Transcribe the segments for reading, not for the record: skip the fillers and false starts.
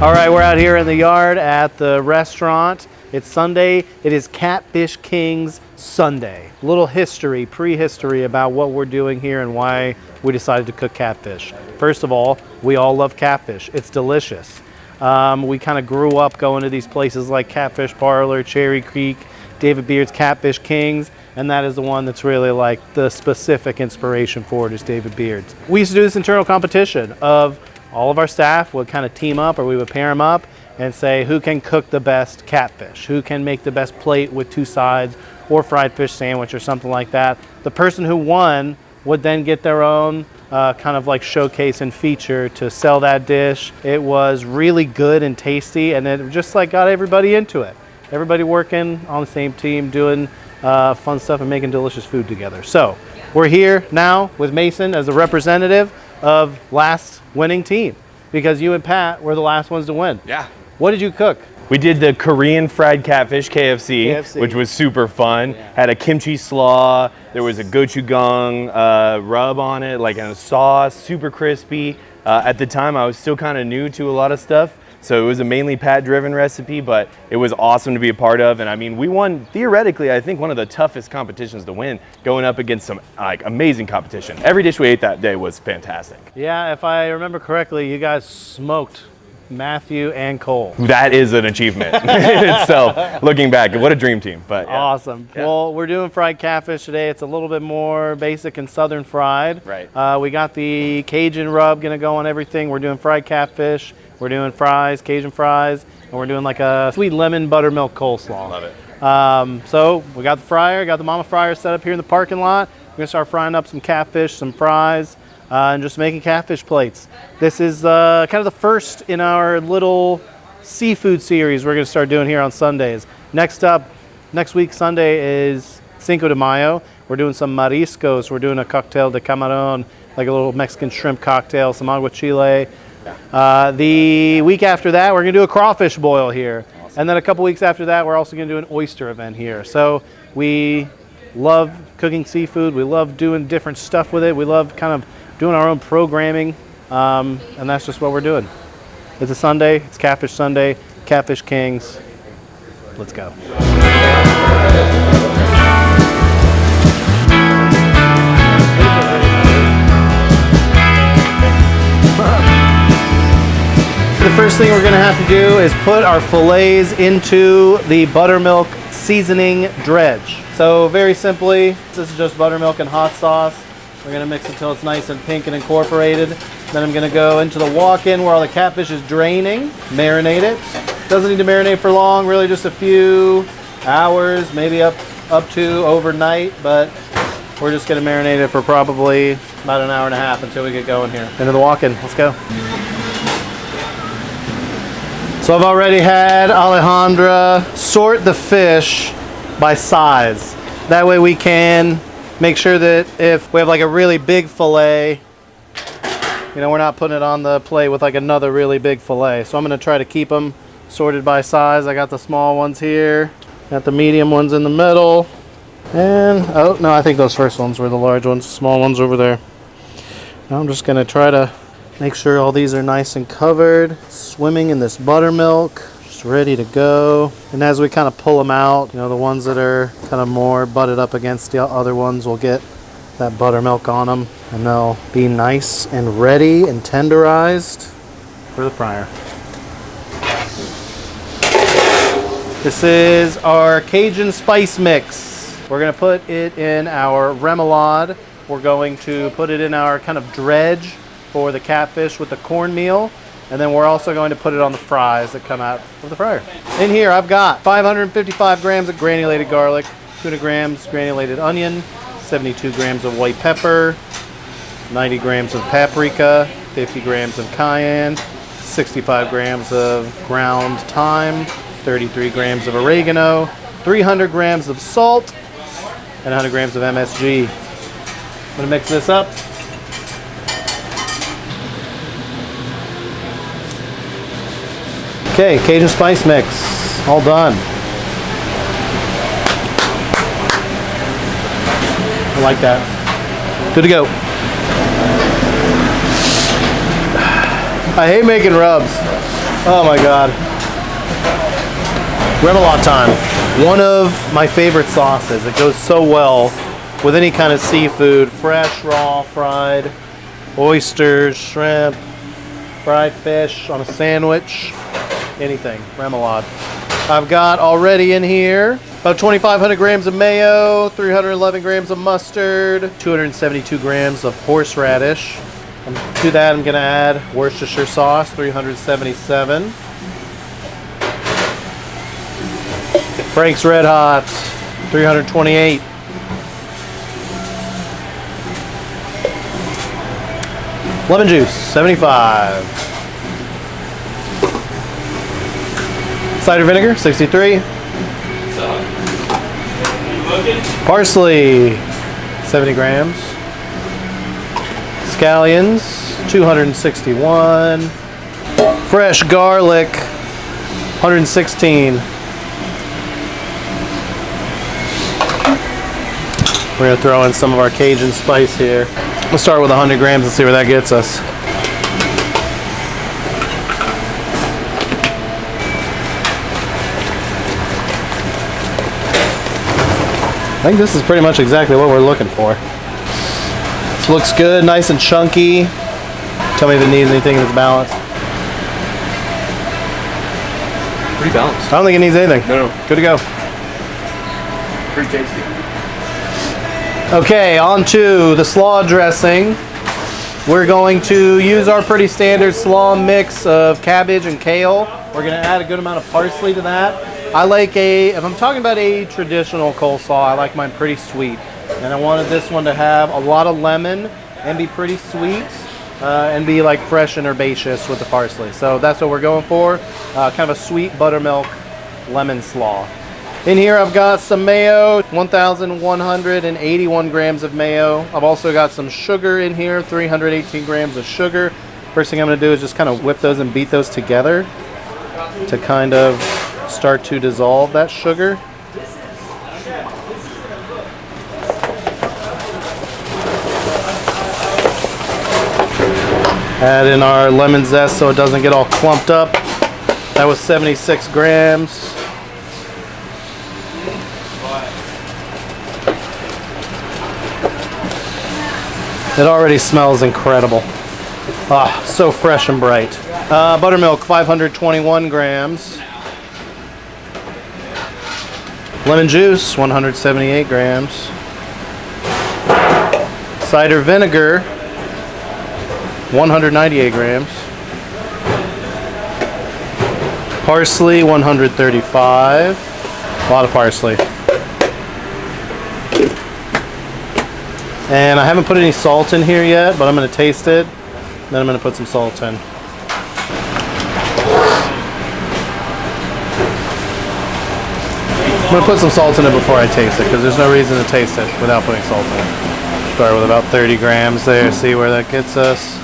All right, we're out here in the yard at the restaurant. It's Sunday. It is Catfish King's Sunday. Little history, prehistory about what we're doing here and why we decided to cook catfish. First of all, we all love catfish. It's delicious. We kind of grew up going to these places like Catfish Parlor, Cherry Creek, David Beard's Catfish Kings, and that is the one that's really like the specific inspiration for it is David Beard's. We used to do this internal competition of all of our staff would kind of team up, or we would pair them up and say who can cook the best catfish, who can make the best plate with 2 sides or fried fish sandwich or something like that. The person who won would then get their own kind of like showcase and feature to sell that dish. It was really good and tasty, and it just like got everybody into it. Everybody working on the same team, doing fun stuff and making delicious food together. So we're here now with Mason as the representative of last winning team, because you and Pat were the last ones to win. Yeah. What did you cook? We did the Korean fried catfish, KFC. Which was super fun. Yeah. Had a kimchi slaw. There was a gochujang rub on it, like in a sauce, super crispy. At the time, I was still kind of new to a lot of stuff, so it was a mainly Pat-driven recipe, but it was awesome to be a part of. And I mean, we won, theoretically, I think one of the toughest competitions to win, going up against some like amazing competition. Every dish we ate that day was fantastic. Yeah, if I remember correctly, you guys smoked Matthew and Cole. That is an achievement in itself. Looking back, what a dream team. But yeah. Awesome. Yeah. Well, we're doing fried catfish today. It's a little bit more basic and southern fried. Right. We got the Cajun rub gonna go on everything. We're doing fried catfish. We're doing fries, Cajun fries, and we're doing like a sweet lemon buttermilk coleslaw. Love it. So we got the fryer, got the mama fryer set up here in the parking lot. We're gonna start frying up some catfish, some fries, and just making catfish plates. This is kind of the first in our little seafood series we're gonna start doing here on Sundays. Next week Sunday is Cinco de Mayo. We're doing some mariscos. We're doing a cocktail de camarón, like a little Mexican shrimp cocktail, some aguachile. The week after that, we're gonna do a crawfish boil here. Awesome. And then a couple weeks after that, we're also gonna do an oyster event here. So we love cooking seafood. We love doing different stuff with it. We love kind of doing our own programming. And that's just what we're doing. It's a Sunday, it's Catfish Sunday, Catfish Kings. Let's go. The first thing we're gonna have to do is put our fillets into the buttermilk seasoning dredge. So very simply, this is just buttermilk and hot sauce. We're gonna mix it until it's nice and pink and incorporated. Then I'm gonna go into the walk-in where all the catfish is draining, marinate it. Doesn't need to marinate for long, really just a few hours, maybe up to overnight, but we're just gonna marinate it for probably about an hour and a half until we get going here. Into the walk-in, let's go. So I've already had Alejandra sort the fish by size. That way we can make sure that if we have like a really big fillet, you know, we're not putting it on the plate with like another really big fillet. So I'm gonna try to keep them sorted by size. I got the small ones here, got the medium ones in the middle, and oh no, I think those first ones were the large ones, small ones over there. Now I'm just gonna try to make sure all these are nice and covered, swimming in this buttermilk, just ready to go. And as we kind of pull them out, you know, the ones that are kind of more butted up against the other ones will get that buttermilk on them, and they'll be nice and ready and tenderized for the fryer. This is our Cajun spice mix. We're gonna put it in our remoulade. We're going to put it in our kind of dredge for the catfish with the cornmeal, and then we're also going to put it on the fries that come out of the fryer. In here I've got 555 grams of granulated garlic, 200 grams granulated onion, 72 grams of white pepper, 90 grams of paprika, 50 grams of cayenne, 65 grams of ground thyme, 33 grams of oregano, 300 grams of salt, and 100 grams of MSG. I'm gonna mix this up. Okay, Cajun spice mix, all done. I like that. Good to go. I hate making rubs. Oh my God. Remoulade time. One of my favorite sauces. It goes so well with any kind of seafood. Fresh, raw, fried, oysters, shrimp, fried fish on a sandwich, anything. Remoulade. I've got already in here about 2,500 grams of mayo, 311 grams of mustard, 272 grams of horseradish. To that, I'm going to add Worcestershire sauce, 377. Frank's Red Hot, 328. Lemon juice, 75. Cider vinegar, 63. Parsley, 70 grams. Scallions, 261. Fresh garlic, 116. We're gonna throw in some of our Cajun spice here. We'll start with 100 grams and see where that gets us. I think this is pretty much exactly what we're looking for. This looks good, nice and chunky. Tell me if it needs anything in its balance. Pretty balanced. I don't think it needs anything. No. Good to go. Pretty tasty. Okay, on to the slaw dressing. We're going to use our pretty standard slaw mix of cabbage and kale. We're gonna add a good amount of parsley to that. I like if I'm talking about a traditional coleslaw, I like mine pretty sweet. And I wanted this one to have a lot of lemon and be pretty sweet and be like fresh and herbaceous with the parsley. So that's what we're going for, kind of a sweet buttermilk lemon slaw. In here I've got some mayo, 1,181 grams of mayo. I've also got some sugar in here, 318 grams of sugar. First thing I'm gonna do is just kind of whip those and beat those together to kind of start to dissolve that sugar. Add in our lemon zest so it doesn't get all clumped up. That was 76 grams. It already smells incredible. Ah, so fresh and bright. Buttermilk, 521 grams. Lemon juice, 178 grams. Cider vinegar, 198 grams. Parsley, 135. A lot of parsley. And I haven't put any salt in here yet, but I'm going to taste it. Then I'm going to put some salt in. I'm going to put some salt in it before I taste it, because there's no reason to taste it without putting salt in it. Start with about 30 grams there, see where that gets us.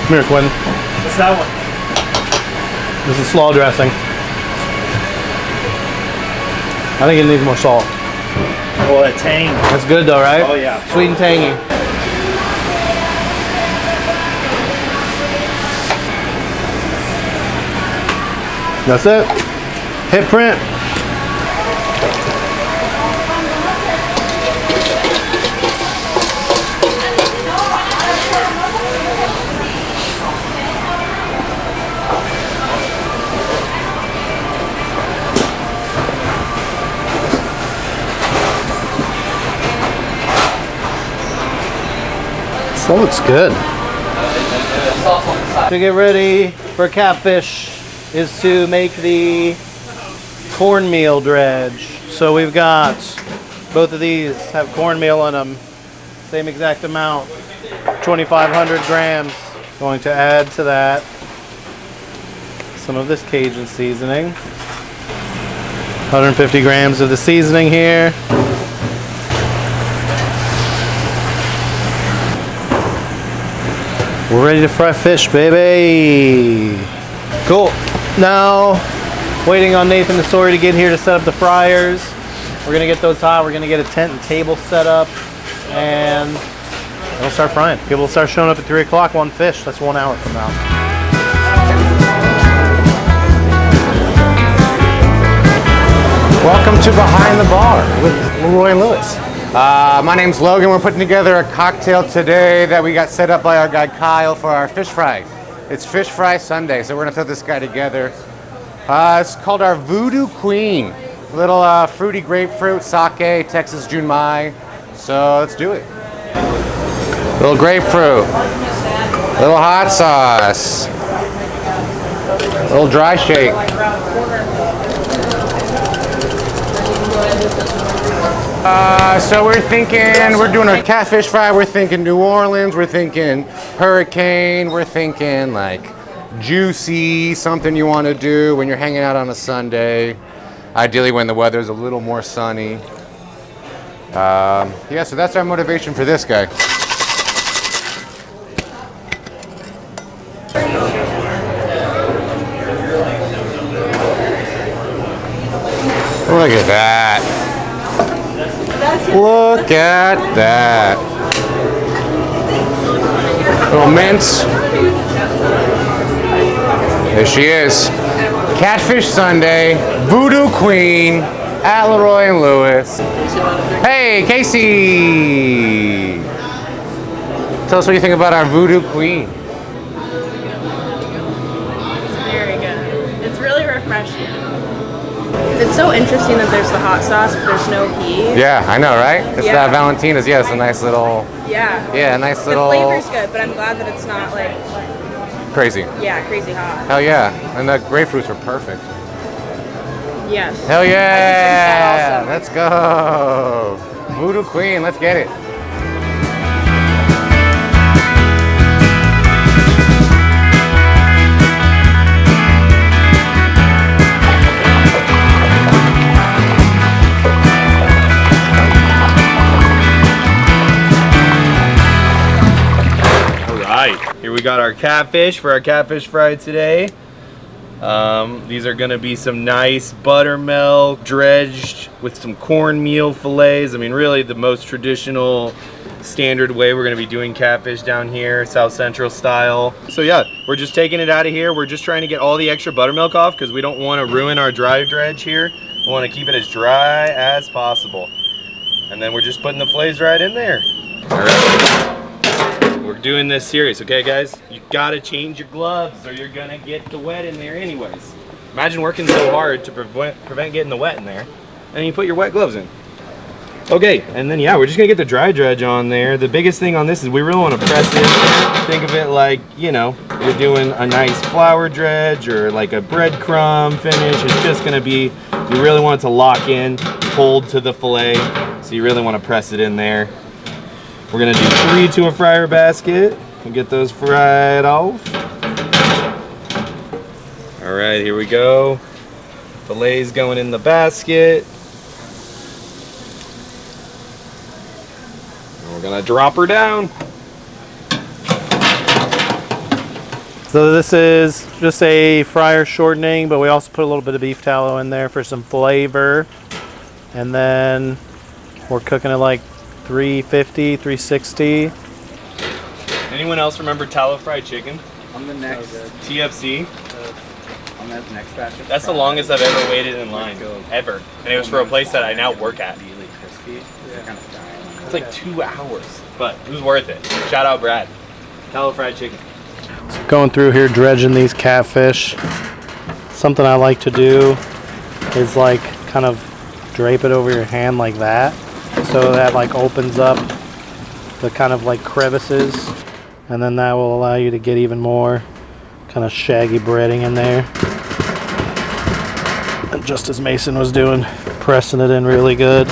Come here, Quinn. What's that one? This is slaw dressing. I think it needs more salt. Oh, that tang. That's good though, right? Oh, yeah. Sweet and tangy. That's it. Hit print. That looks good. To get ready for catfish is to make the cornmeal dredge. So we've got both of these have cornmeal in them, same exact amount, 2,500 grams. Going to add to that some of this Cajun seasoning, 150 grams of the seasoning here. We're ready to fry fish, baby. Cool. Now, waiting on Nathan and Sawyer to get here to set up the fryers. We're gonna get those hot. We're gonna get a tent and table set up. and it'll start frying. People will start showing up at 3 o'clock on fish. That's 1 hour from now. Welcome to Behind the Bar with LeRoy and Lewis. My name's Logan. We're putting together a cocktail today that we got set up by our guy Kyle for our fish fry. It's Fish Fry Sunday, so we're gonna throw this guy together. It's called our Voodoo Queen. Little fruity grapefruit, sake, Texas Junmai. So let's do it. Little grapefruit, little hot sauce, little dry shake. So we're thinking, we're doing a catfish fry, we're thinking New Orleans, we're thinking hurricane, we're thinking like juicy, something you want to do when you're hanging out on a Sunday, ideally when the weather's a little more sunny. Yeah, so that's our motivation for this guy. Look at that. Look at that. Little mince. There she is. Catfish Sunday, Voodoo Queen, at LeRoy and Lewis. Hey, Casey! Tell us what you think about our Voodoo Queen. It's very good. It's really refreshing. It's so interesting that there's the hot sauce, but there's no heat. Yeah, I know, right? It's Yeah. Valentina's. Yeah, it's a nice little. Yeah. Yeah, a nice little. The flavor's good, but I'm glad that it's not like, Crazy. yeah, crazy hot. Hell yeah. And the grapefruits are perfect. Yes. Hell I yeah! could drink Let's go! Voodoo Queen, let's get it. Here we got our catfish for our catfish fry today. These are gonna be some nice buttermilk dredged with some cornmeal fillets. I mean, really the most traditional, standard way we're gonna be doing catfish down here, South Central style. So yeah, we're just taking it out of here. We're just trying to get all the extra buttermilk off because we don't want to ruin our dry dredge here. We want to keep it as dry as possible. And then we're just putting the fillets right in there. All right. We're doing this serious, okay guys? You gotta change your gloves or you're gonna get the wet in there anyways. Imagine working so hard to prevent getting the wet in there, and you put your wet gloves in. Okay, and then yeah, we're just gonna get the dry dredge on there. The biggest thing on this is we really wanna press it. Think of it like, you know, you're doing a nice flour dredge or like a breadcrumb finish. It's just gonna be, you really want it to lock in, hold to the fillet. So you really wanna press it in there. We're gonna do 3 to a fryer basket and get those fried off. All right, here we go. Fillets going in the basket. And we're gonna drop her down. So this is just a fryer shortening, but we also put a little bit of beef tallow in there for some flavor. And then we're cooking it like 350, 360. Anyone else remember tallow fried chicken? On the next TFC? on that next batch. That's the longest I've ever waited in line, ever. And it was for a place that I now work at. Really crispy. They're kind of frying. It's like 2 hours, but it was worth it. Shout out Brad. Tallow fried chicken. So going through here dredging these catfish. Something I like to do is like kind of drape it over your hand like that, so that like opens up the kind of like crevices, and then that will allow you to get even more kind of shaggy breading in there. And just as Mason was doing, pressing it in really good.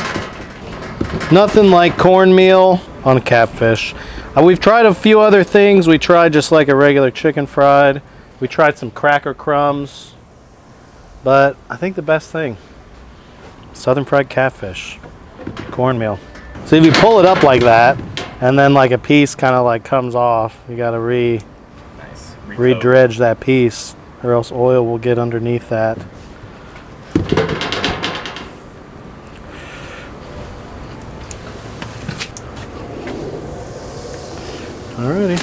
Nothing like cornmeal on catfish. We've tried a few other things. We tried just like a regular chicken fried. We tried some cracker crumbs. But I think the best thing, southern fried catfish, cornmeal. So if you pull it up like that, and then like a piece kind of like comes off, you gotta re-dredge that piece, or else oil will get underneath that. Alrighty.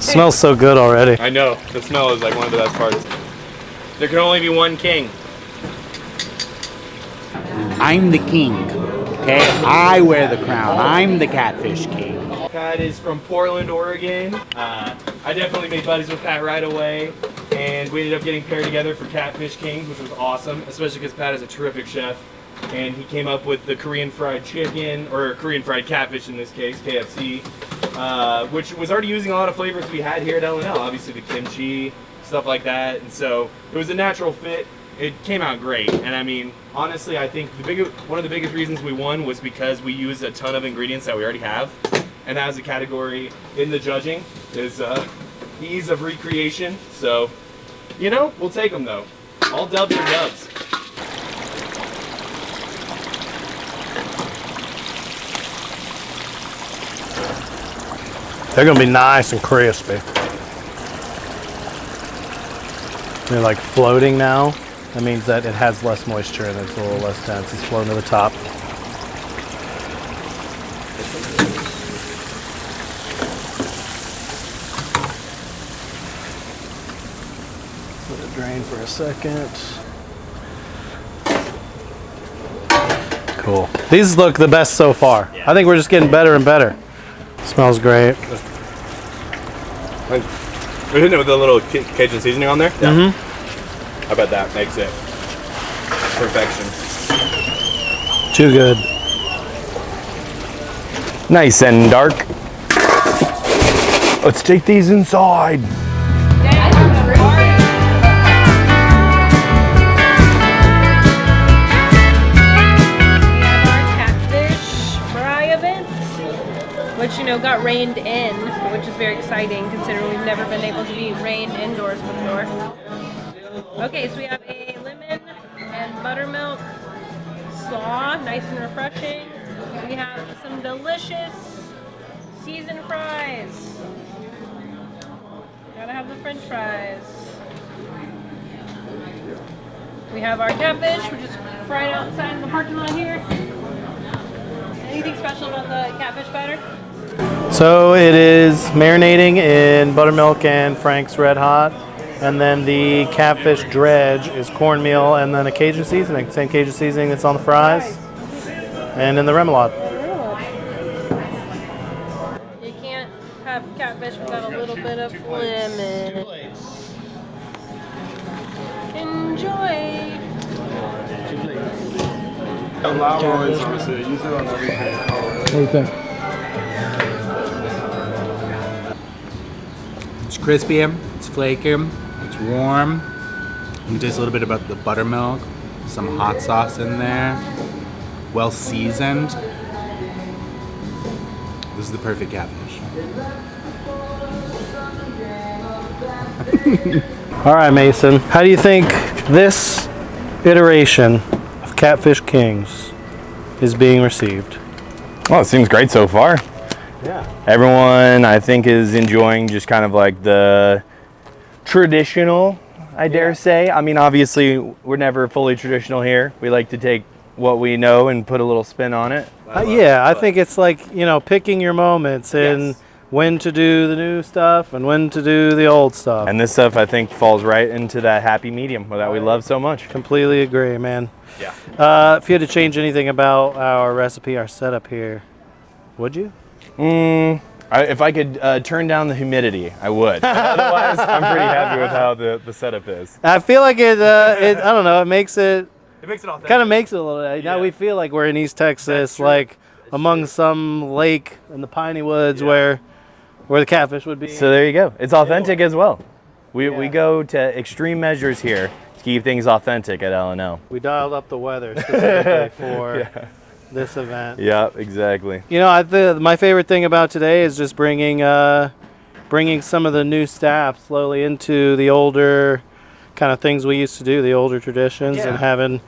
Smells so good already. I know, the smell is like one of the best parts. There can only be one king. I'm the king. Okay, I wear the crown. I'm the Catfish King. Pat is from Portland, Oregon. I definitely made buddies with Pat right away, and we ended up getting paired together for Catfish Kings, which was awesome, especially because Pat is a terrific chef, and he came up with the Korean fried chicken, or Korean fried catfish in this case, KFC, which was already using a lot of flavors we had here at L&L, obviously the kimchi, stuff like that, and so it was a natural fit. It came out great, and I mean, honestly, I think one of the biggest reasons we won was because we used a ton of ingredients that we already have, and that was a category in the judging, is ease of recreation, so, you know, we'll take them though. All dubs are dubs. They're gonna be nice and crispy. They're like floating now. That means that it has less moisture and it's a little less dense. It's floating to the top. Let it drain for a second. Cool. These look the best so far. I think we're just getting better and better. Smells great. We're hitting it with a little Cajun seasoning on there? Yeah. I bet that makes it perfection. Too good. Nice and dark. Let's take these inside. Catfish Fry event, which, you know, got rained in, which is very exciting considering we've never been able to be rained indoors before. Okay, so we have a lemon and buttermilk slaw, nice and refreshing. We have some delicious seasoned fries. Gotta have the French fries. We have our catfish, which is fried outside in the parking lot here. Anything special about the catfish batter? So it is marinating in buttermilk and Frank's Red Hot. And then the catfish dredge is cornmeal and then a Cajun seasoning. Same Cajun seasoning that's on the fries. And in the remoulade. You can't have catfish without a little bit of lemon. Enjoy! What do you think? It's crispy, it's flaky, it's warm. You can taste a little bit about the buttermilk, some hot sauce in there, well seasoned. This is the perfect catfish. All right, Mason. How do you think this iteration of Catfish Kings is being received? Well, it seems great so far. Yeah. Everyone, I think, is enjoying just kind of like the traditional, I dare say. I mean, obviously, we're never fully traditional here. We like to take what we know and put a little spin on it. I think it's like, you know, picking your moments and when to do the new stuff and when to do the old stuff. And this stuff, I think, falls right into that happy medium that we love so much. Completely agree, man. Yeah. If you had to change anything about our recipe, our setup here, would you? If I could turn down the humidity, I would. Otherwise, I'm pretty happy with how the setup is. I feel like it I don't know, it makes it authentic. kind of makes it a little. Now we feel like we're in East Texas, like among some lake in the piney woods where the catfish would be. So there you go. It's authentic as well. We go to extreme measures here to keep things authentic at L&L. We dialed up the weather specifically for this event. Yeah, exactly. You know, my favorite thing about today is just bringing some of the new staff slowly into the older kind of things we used to do, the older traditions, and having,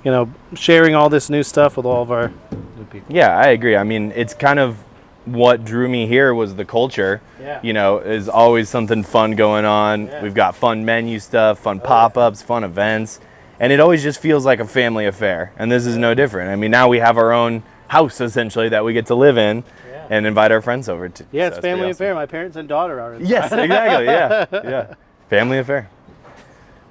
you know, sharing all this new stuff with all of our new people. Yeah, I agree. I mean, it's kind of what drew me here was the culture. Yeah. You know, there's always something fun going on. Yeah. We've got fun menu stuff, fun pop-ups, fun events. and it always just feels like a family affair. And this is no different. I mean, now we have our own house essentially that we get to live in and invite our friends over to. Yeah, So it's pretty family awesome. affair. My parents and daughter are. Yes, exactly. Yeah, yeah. Family affair.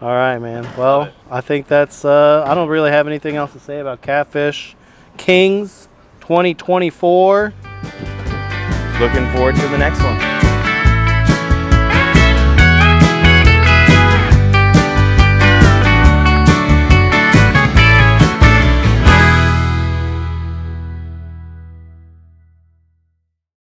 All right, man. Well, I think that's. I don't really have anything else to say about Catfish Kings 2024. Looking forward to the next one.